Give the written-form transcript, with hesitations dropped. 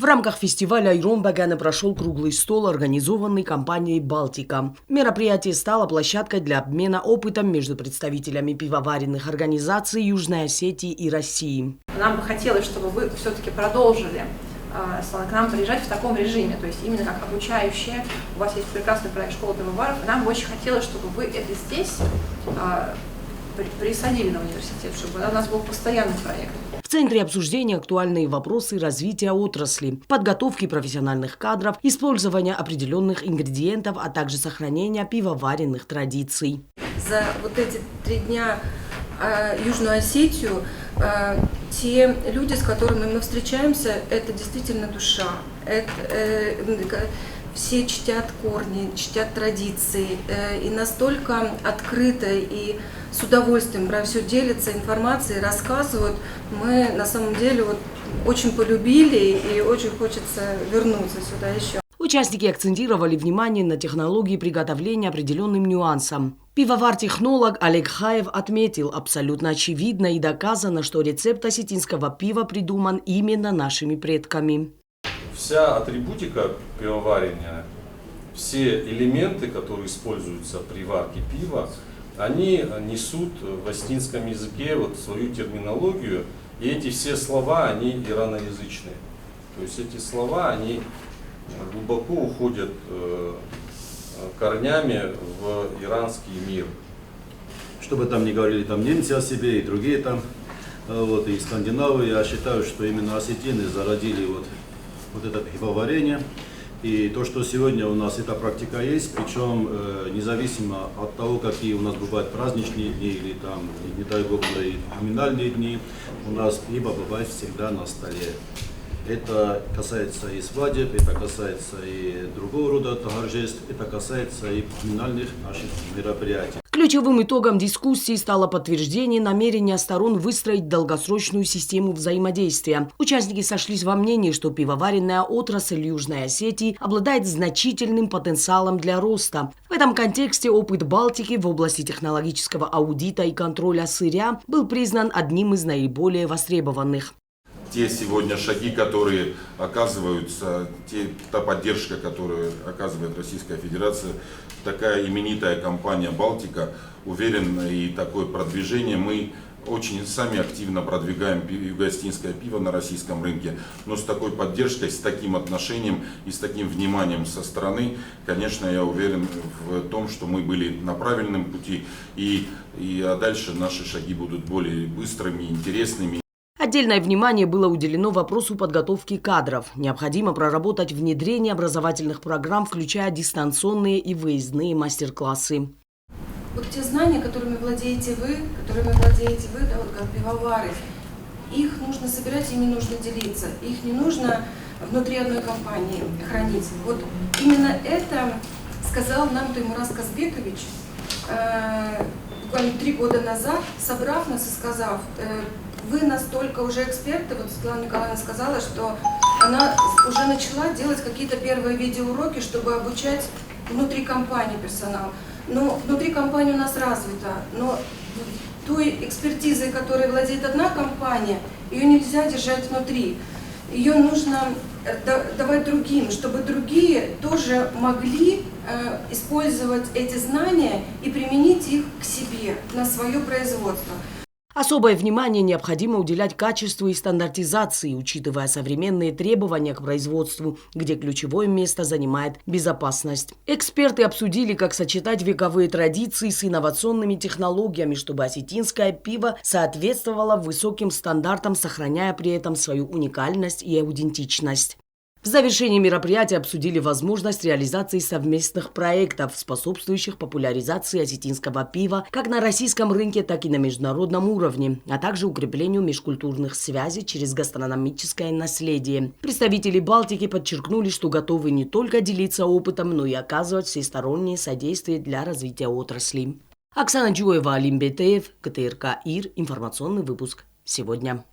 В рамках фестиваля Айронбагана прошел круглый стол, организованный компанией «Балтика». Мероприятие стало площадкой для обмена опытом между представителями пивоваренных организаций Южной Осетии и России. Нам бы хотелось, чтобы вы все-таки продолжили к нам приезжать в таком режиме, то есть именно как обучающие. У вас есть прекрасный проект «Школа пивоваров», и нам бы очень хотелось, чтобы вы это здесь присадили на университет, чтобы у нас был постоянный проект. В центре обсуждения актуальные вопросы развития отрасли, подготовки профессиональных кадров, использования определенных ингредиентов, а также сохранения пивоваренных традиций. За вот эти 3 дня Южную Осетию те люди, с которыми мы встречаемся, это действительно душа. Все чтят корни, чтят традиции и настолько открыто и с удовольствием про все делятся информацией, рассказывают. Мы на самом деле очень полюбили и очень хочется вернуться сюда еще. Участники акцентировали внимание на технологии приготовления определенным нюансам. Пивовар-технолог Олег Хаев отметил, абсолютно очевидно и доказано, что рецепт осетинского пива придуман именно нашими предками. Вся атрибутика пивоварения, все элементы, которые используются при варке пива, они несут в осетинском языке свою терминологию, и эти все слова, они ираноязычные. То есть эти слова, они глубоко уходят корнями в иранский мир. Что бы там ни говорили немцы о себе и другие и скандинавы, я считаю, что именно осетины зародили это пивоварение. И то, что сегодня у нас эта практика есть, причем независимо от того, какие у нас бывают праздничные дни или не дай бог, и поминальные дни, у нас пиво бывает всегда на столе. Это касается и свадеб, это касается и другого рода торжеств, это касается и поминальных наших мероприятий. Ключевым итогом дискуссии стало подтверждение намерения сторон выстроить долгосрочную систему взаимодействия. Участники сошлись во мнении, что пивоваренная отрасль Южной Осетии обладает значительным потенциалом для роста. В этом контексте опыт Балтики в области технологического аудита и контроля сырья был признан одним из наиболее востребованных. Те сегодня шаги, которые оказываются, та поддержка, которую оказывает Российская Федерация, такая именитая компания «Балтика», уверен, и такое продвижение мы очень сами активно продвигаем юго-осетинское пиво на российском рынке, но с такой поддержкой, с таким отношением и с таким вниманием со стороны, конечно, я уверен в том, что мы были на правильном пути, а дальше наши шаги будут более быстрыми, интересными. Отдельное внимание было уделено вопросу подготовки кадров. Необходимо проработать внедрение образовательных программ, включая дистанционные и выездные мастер-классы. Те знания, которыми владеете вы, как пивовары, их нужно собирать, ими нужно делиться. Их не нужно внутри одной компании хранить. Именно это сказал нам Таймураз Казбекович буквально 3 года назад, собрав нас и сказав: вы настолько уже эксперты, Светлана Николаевна сказала, что она уже начала делать какие-то первые видеоуроки, чтобы обучать внутри компании персонал. Но внутри компании у нас развита, но той экспертизой, которой владеет одна компания, ее нельзя держать внутри. Ее нужно давать другим, чтобы другие тоже могли использовать эти знания и применить их к себе, на свое производство. Особое внимание необходимо уделять качеству и стандартизации, учитывая современные требования к производству, где ключевое место занимает безопасность. Эксперты обсудили, как сочетать вековые традиции с инновационными технологиями, чтобы осетинское пиво соответствовало высоким стандартам, сохраняя при этом свою уникальность и аутентичность. В завершении мероприятия обсудили возможность реализации совместных проектов, способствующих популяризации осетинского пива как на российском рынке, так и на международном уровне, а также укреплению межкультурных связей через гастрономическое наследие. Представители Балтики подчеркнули, что готовы не только делиться опытом, но и оказывать всестороннее содействие для развития отрасли. Оксана Джуева, Алим Бетеев, КТРК ИР, информационный выпуск «Сегодня».